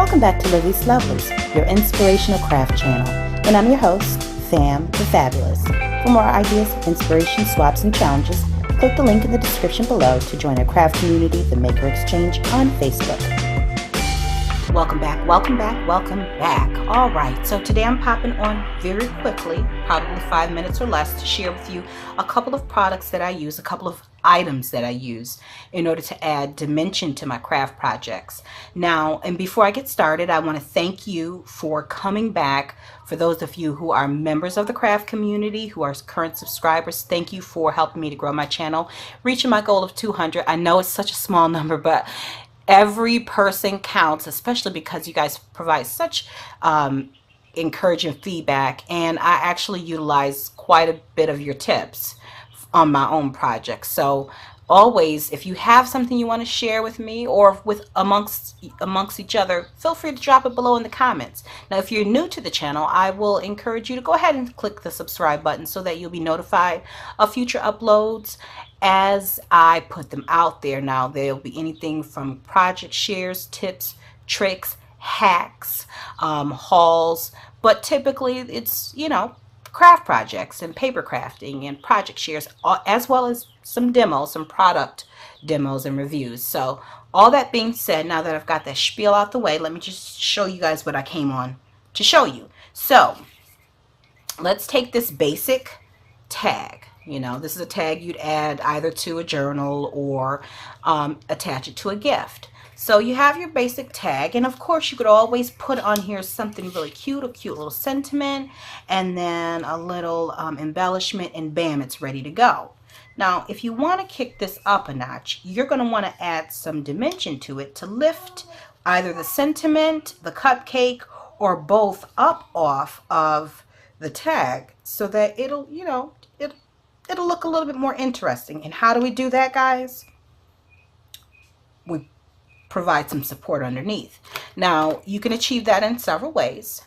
Welcome back to Livie'S Lovelies, your inspirational craft channel. And I'm your host, Sam the Fabulous. For more ideas, inspiration, swaps, and challenges, click the link in the description below to join our craft community, the Maker Exchange, on Facebook. Welcome back, welcome back, welcome back. All right, so today I'm popping on very quickly, probably 5 minutes or less, to share with you a couple of products that I use, a couple of items that I use in order to add dimension to my craft projects. Now, and before I get started, I want to thank you for coming back. For those of you who are members of the craft community, who are current subscribers, thank you for helping me to grow my channel, reaching my goal of 200. I know it's such a small number, but every person counts, especially because you guys provide such encouraging feedback, and I actually utilize quite a bit of your tips on my own projects. So always, if you have something you want to share with me or with amongst each other, feel free to drop it below in the comments. Now, if you're new to the channel, I will encourage you to go ahead and click the subscribe button so that you'll be notified of future uploads as I put them out there. Now, there'll be anything from project shares, tips, tricks, hacks, hauls, but typically it's, craft projects and paper crafting and project shares, as well as some demos, some product demos and reviews. So all that being said, now that I've got that spiel out the way, let me just show you guys what I came on to show you. So let's take this basic tag. This is a tag you'd add either to a journal or attach it to a gift. So you have your basic tag, and of course you could always put on here something really cute, a cute little sentiment, and then a little embellishment, and bam, it's ready to go. Now, if you want to kick this up a notch, you're going to want to add some dimension to it to lift either the sentiment, the cupcake, or both up off of the tag so that it'll look a little bit more interesting. And how do we do that, guys? We provide some support underneath. Now, you can achieve that in several ways.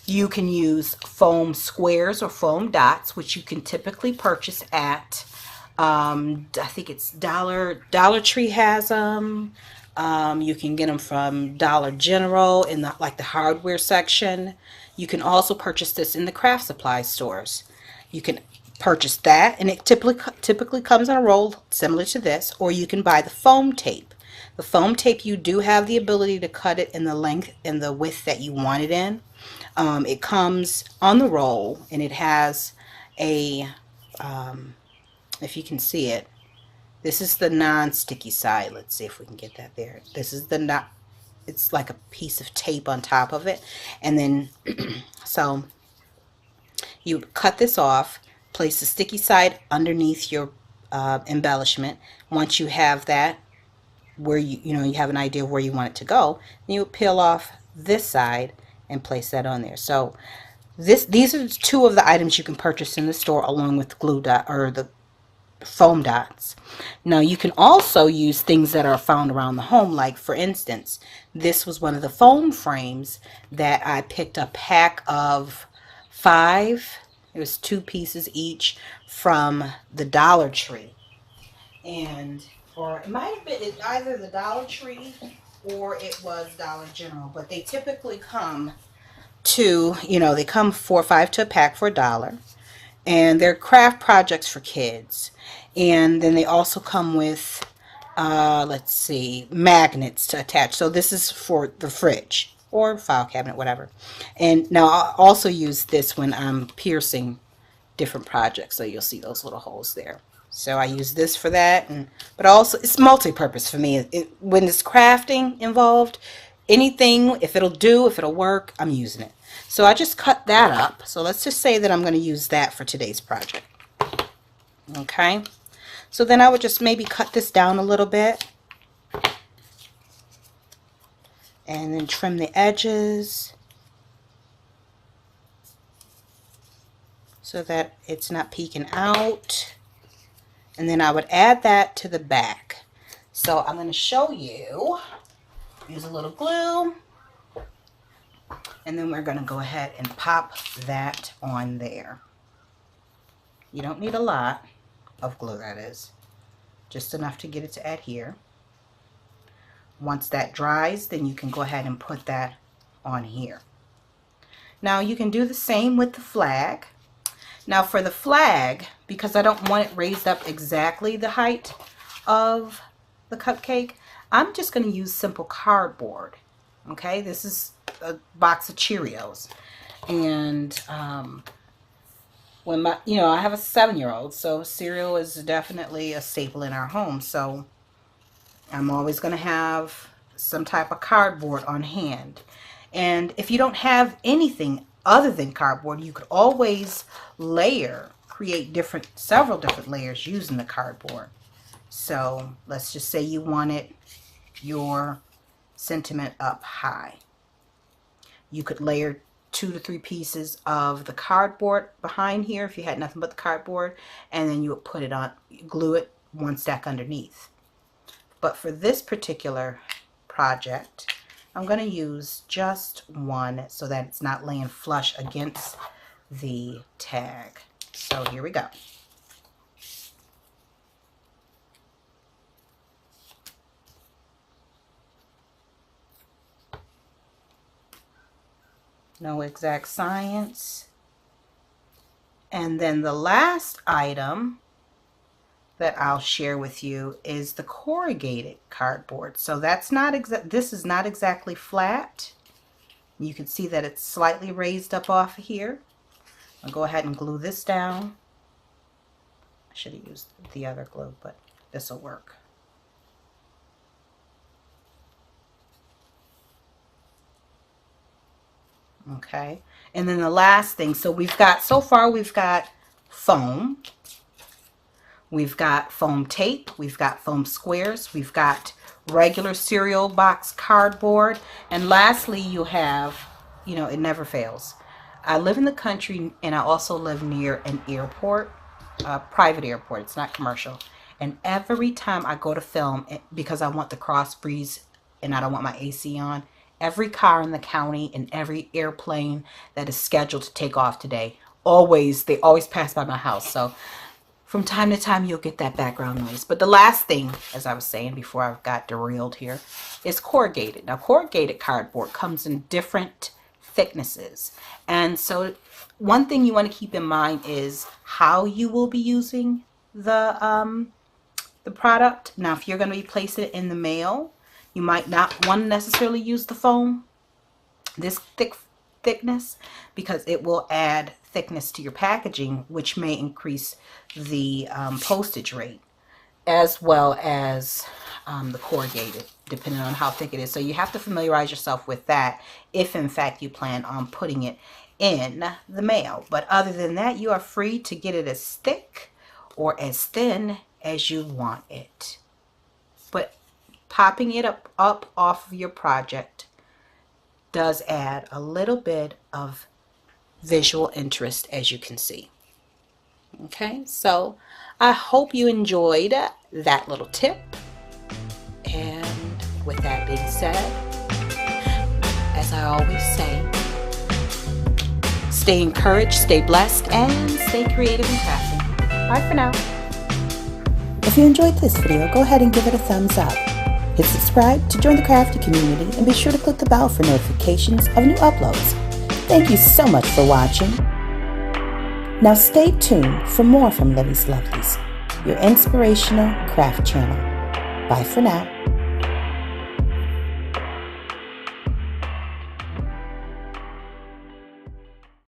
You can use foam squares or foam dots, which you can typically purchase at I think it's Dollar Tree has them. You can get them from Dollar General in the hardware section. You can also purchase this in the craft supply stores. You can purchase that, and it typically comes in a roll similar to this, or you can buy the foam tape. The foam tape, you do have the ability to cut it in the length and the width that you want it in. It comes on the roll, and it has a, if you can see it, this is the non-sticky side. Let's see if we can get that there. This is the it's like a piece of tape on top of it. And then, so you cut this off, place the sticky side underneath your embellishment. Once you have that, where you have an idea of where you want it to go, then you peel off this side and place that on there. So these are two of the items you can purchase in the store, along with glue dot or the foam dots. Now, you can also use things that are found around the home, like for instance, this was one of the foam frames that I picked a pack of 5. It was 2 pieces each from the Dollar Tree, or it might have been either the Dollar Tree or it was Dollar General, but they typically come to, they come 4 or 5 to a pack for $1, and they're craft projects for kids. And then they also come with, let's see, magnets to attach. So this is for the fridge or file cabinet, whatever. And now I'll also use this when I'm piercing different projects, so you'll see those little holes there. So I use this for that, but also it's multi-purpose for me. When there's crafting involved, anything, if it'll work, I'm using it. So I just cut that up. So let's just say that I'm going to use that for today's project. Okay, so then I would just maybe cut this down a little bit and then trim the edges so that it's not peeking out. And then I would add that to the back. So I'm going to show you, use a little glue, and then we're going to go ahead and pop that on there. You don't need a lot of glue, that is. Just enough to get it to adhere. Once that dries, then you can go ahead and put that on here. Now you can do the same with the flag. Now for the flag, because I don't want it raised up exactly the height of the cupcake, I'm just going to use simple cardboard. Okay, this is a box of Cheerios. And when I have a 7-year-old, so cereal is definitely a staple in our home. So I'm always going to have some type of cardboard on hand. And if you don't have anything other than cardboard, you could always create several different layers using the cardboard. So let's just say you wanted your sentiment up high. You could layer 2 to 3 pieces of the cardboard behind here if you had nothing but the cardboard, and then you would put it on, glue it one stack underneath. But for this particular project, I'm going to use just one so that it's not laying flush against the tag. So here we go. No exact science. And then the last item that I'll share with you is the corrugated cardboard. So that's not this is not exactly flat. You can see that it's slightly raised up off of here. I'll go ahead and glue this down. I should have used the other glue, but this will work. Okay, and then the last thing, so so far we've got foam, we've got foam tape, we've got foam squares, we've got regular cereal box cardboard, and lastly you have, it never fails. I live in the country and I also live near an airport, a private airport, it's not commercial, and every time I go to film, because I want the cross breeze and I don't want my AC on, every car in the county and every airplane that is scheduled to take off today, they always pass by my house. So from time to time, you'll get that background noise. But the last thing, as I was saying before I got derailed here, is corrugated. Now, corrugated cardboard comes in different thicknesses. And so one thing you want to keep in mind is how you will be using the product. Now, if you're going to be placing it in the mail, you might not want to necessarily use the foam, this thickness, because it will add thickness to your packaging, which may increase the postage rate, as well as the corrugated, depending on how thick it is. So you have to familiarize yourself with that if in fact you plan on putting it in the mail. But other than that, you are free to get it as thick or as thin as you want it. But popping it up off of your project does add a little bit of visual interest, as you can see. Okay, so I hope you enjoyed that little tip. And with that being said, as I always say, stay encouraged, stay blessed, and stay creative and crafty. Bye for now. If you enjoyed this video, go ahead and give it a thumbs up. Hit subscribe to join the crafty community, and be sure to click the bell for notifications of new uploads. Thank you so much for watching. Now stay tuned for more from Livie'S Lovelies, your inspirational craft channel. Bye for now.